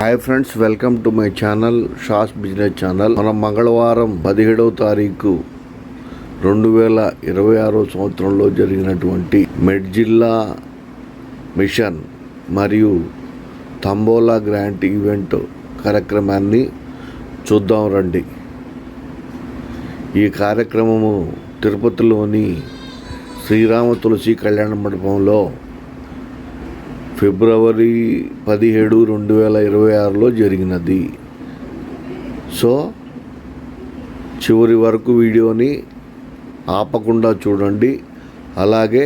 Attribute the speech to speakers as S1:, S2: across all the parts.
S1: Hi friends, welcome to my channel షాస్ business channel. మనం మంగళవారం 17వ తారీఖు 2026 సంవత్సరంలో జరిగినటువంటి మెడ్ జిల్లా మిషన్ మరియు తంబోలా గ్రాంట్ ఈవెంట్ కార్యక్రమాన్ని చూద్దాం రండి. ఈ కార్యక్రమము తిరుపతిలోని శ్రీరామ తులసి కళ్యాణ మండపంలో ఫిబ్రవరి 17, 2026లో జరిగినది. సో చివరి వరకు వీడియోని ఆపకుండా చూడండి. అలాగే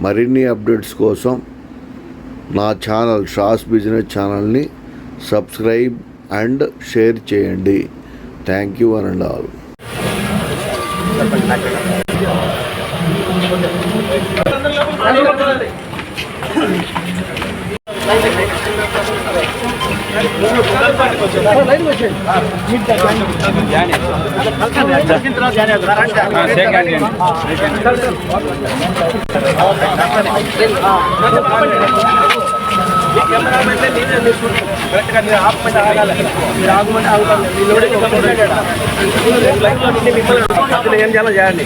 S1: మరిన్ని అప్డేట్స్ కోసం నా ఛానల్ షాస్ బిజినెస్ ఛానల్ని సబ్స్క్రైబ్ అండ్ షేర్ చేయండి. Thank you one and all.
S2: ఏం చేయాలో చేయండి.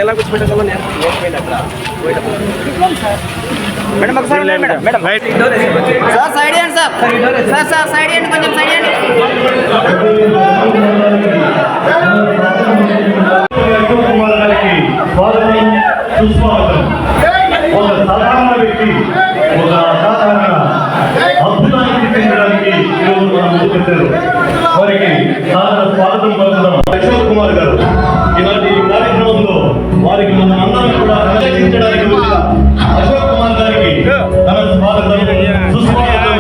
S2: ఎలా కూర్చోబెట్టాలో మేడం ఒకసారి మేడం మేడం
S3: సార్ సైడ్ ఇవ్వండి సార్ సైడ్ ఇవ్వండి, కొంచెం సైడ్ ఇవ్వండి.
S4: ఒక సాధారణ వ్యక్తి ఒక అసాధారణ అద్భుతానికి చెందడానికి ఈరోజు మనం ముందు పెట్టారు. వారికి స్వాగతం పలుకుదాం. అశోక్ కుమార్ గారు ఇలాంటి కార్యక్రమంలో వారికి మన అందరం కూడా ప్రదర్శించడానికి వచ్చిన అశోక్ కుమార్ గారికి తన స్వాగతం సుస్వాగతం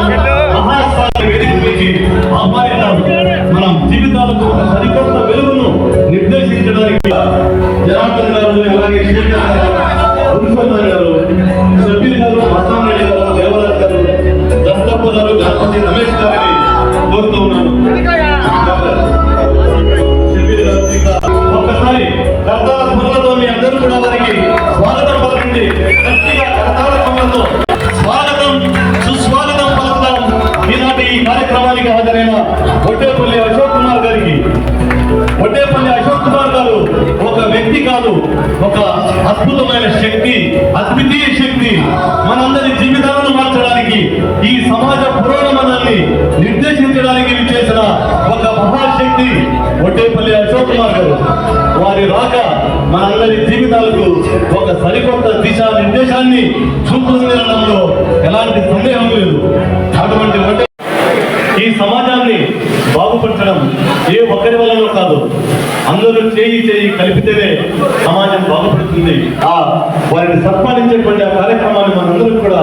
S4: మహాస్వాగతం వేదిక గురించి ఆహ్వానిద్దాం. మనం జీవితాలకు ఒక సరికొత్త వెలుగును నిర్దేశించడానికి జనార్దన్ గారు, అలాగే ఉరుకుమార్ గారు, సభ్యులు గారు, మస్తాన్ రెడ్డి గారు, దేవరాజ్ గారు, దస్తప్ప గారు, గణపతి రమేష్ గారిని కోరుతూ ఉన్నాను. ఒక్కసారి కర్తాల ధ్వనులతో మీ అందరూ కూడా వారికి స్వాగతం పలకండి. గట్టిగా కర్తాల ధ్వనులతో స్వాగతం సుస్వాగతం పలుకుతాం. ఈనాటి ఈ కార్యక్రమానికి హాజరైన ఒట్టేపల్లి అశోక్ కుమార్ గారికి. ఒట్టేపల్లి అశోక్ కుమార్ గారు ఒక వ్యక్తి కాదు, ఒక అద్భుతమైన శక్తి, అద్వితీయ శక్తి. మనందరి జీవితాలను మార్చడానికి, ఈ సమాజ పురోగమనాన్ని నిర్దేశించడానికి చేసిన ఒక మహాశక్తి ఒట్టేపల్లి అశోక్ కుమార్ గారు. వారి రాక మనందరి జీవితాలకు ఒక సరికొత్త దిశా నిర్దేశాన్ని చూపుతుందనడంలో ఎలాంటి సందేహం లేదు. అటువంటి ఈ సమాజాన్ని బాగుపరచడం ఏ ఒక్కరి వలన కాదు, అందరూ చేయి కలిపితేనే సమాజం బాగుపడుతుంది. వారిని సత్పాదించేటువంటి ఆ కార్యక్రమాన్ని మనందరూ కూడా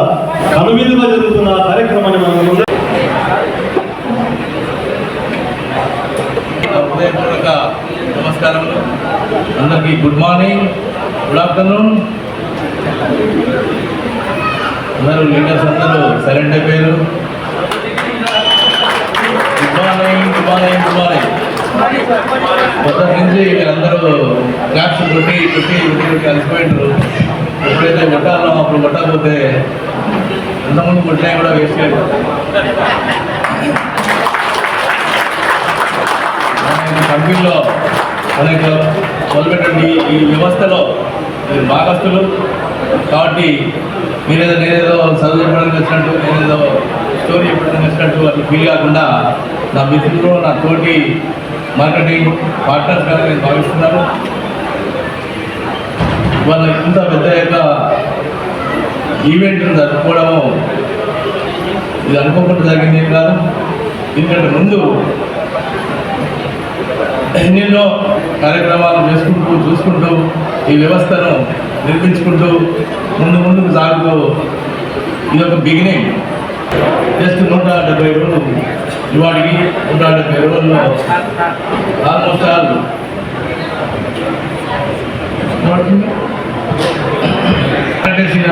S4: కనువిధుగా జరుగుతున్న ఆ కార్యక్రమాన్ని మనం
S5: హృదయపూర్వక నమస్కారములు. అందరికీ గుడ్ మార్నింగ్, గుడ్ ఆఫ్టర్నూన్. అందరూ లీడర్స్ అందరూ సైలెంట్ అయిపోయారు. Good morning, good morning, good morning. మొదటి నుంచి మీరందరూ క్లాప్స్ కొట్టి కలిసిపోయినారు. ఎప్పుడైతే కొట్టాలో అప్పుడు కొట్టకపోతే ఎంతమంది కొట్టినా కూడా వేస్ట్ చేయరు. కంపెనీలో మనకు మొదలుపెట్టండి. ఈ వ్యవస్థలో మీరు భాగస్తులు కాబట్టి నేనేదో చదువు చెప్పడానికి వచ్చినట్టు, నేనేదో స్టోరీ చెప్పడానికి వచ్చినట్టు అట్లా ఫీల్ కాకుండా నా మిత్రులు, నా తోటి మార్కెటింగ్ పార్ట్నర్స్ కానీ నేను భావిస్తున్నాను. వాళ్ళ ఇంత పెద్ద యొక్క ఈవెంట్ను జరుపుకోవడము ఇది అనుకోకుండా జరిగింది ఏం కాదు. దీనికంటే ముందు ఎన్నెన్నో కార్యక్రమాలు చూసుకుంటూ ఈ వ్యవస్థను నిర్మించుకుంటూ ముందుకు సాగుతూ ఇది ఒక బిగినింగ్. జస్ట్ 170 రోజులు ఇవాడికి 170 రోజుల్లో ఆల్మోస్ట్ ఆల్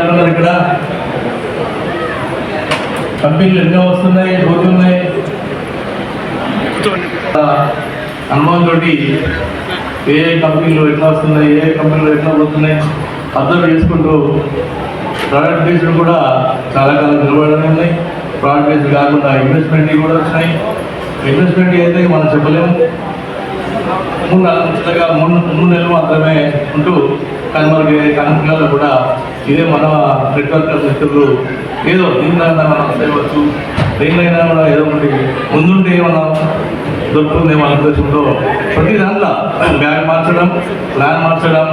S5: అన్నారు. ఇక్కడ కంపెనీలు ఎన్నో వస్తున్నాయి, పోతున్నాయి. అనుభవంతో ఏ కంపెనీలు ఎట్లా వస్తున్నాయి, ఏ కంపెనీలు ఎట్లా పోతున్నాయి అబ్జర్వ్ చేసుకుంటూ ప్రోడక్ట్ బేస్డ్ కూడా చాలా కాలం నిలబడనే ఉన్నాయి. ఫ్రాడ్ బేస్ కాకుండా ఇన్వెస్ట్మెంట్ కూడా వచ్చినాయి. ఇన్వెస్ట్మెంట్ అయితే మనం చెప్పలేము. 3 నెలలు మాత్రమే ఉంటూ కానీ మనకి కంపెనీలలో కూడా ఇదే మన నెట్వర్క్ మిత్రులు ఏదో దీనిలో మనం చేయవచ్చు, దేనిలో కూడా ఏదో ఒకటి ముందుంటే ఏమన్నా దొరుకుతుందేమో అనే ఉద్దేశంతో ప్రతి దాంట్లో బ్యాగ్ మార్చడం, ప్లాన్ మార్చడం,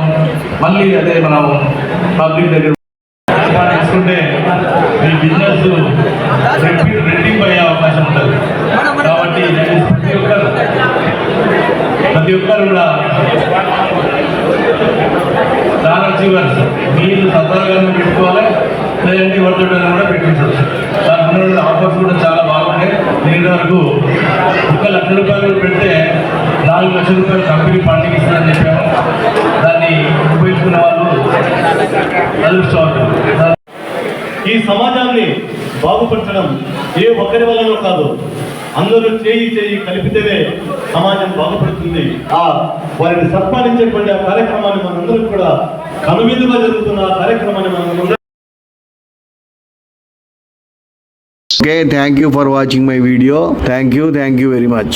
S5: మళ్ళీ అదే మనం పబ్లిక్ దగ్గర తీసుకుంటే మీ బిజినెస్ రెడ్డింగ్ అయ్యే అవకాశం ఉంటుంది. కాబట్టి ప్రతి ఒక్కరు కూడా చాలా అచీవర్స్ మీరు సత్వరంగా పెట్టుకోవాలి, లేదంటే ఎవరితో కూడా పెట్టించవచ్చు. దాని ఆఫర్స్ కూడా చాలా బాగున్నాయి. దీని వరకు 1 లక్ష రూపాయలు పెడితే 4 లక్షల రూపాయలు కంపెనీ ఫండింగ్ ఇస్తుందని చెప్పాము. దాన్ని ఉపయోగించుకున్న వాళ్ళు అదృష్టవంతులు.
S4: ఈ సమాజాన్ని బాగుపరచడం ఏ ఒక్కరి వల్లనో కాదు, అందరూ చేయి కలిపితేనే సమాజం బాగుపడుతుంది. వారిని సత్పాలించేటువంటి ఆ కార్యక్రమాన్ని మనందరం కూడా కనువిధుగా జరుగుతున్న ఆ కార్యక్రమాన్ని మనం
S1: Okay, thank you for watching my video. Thank you very much.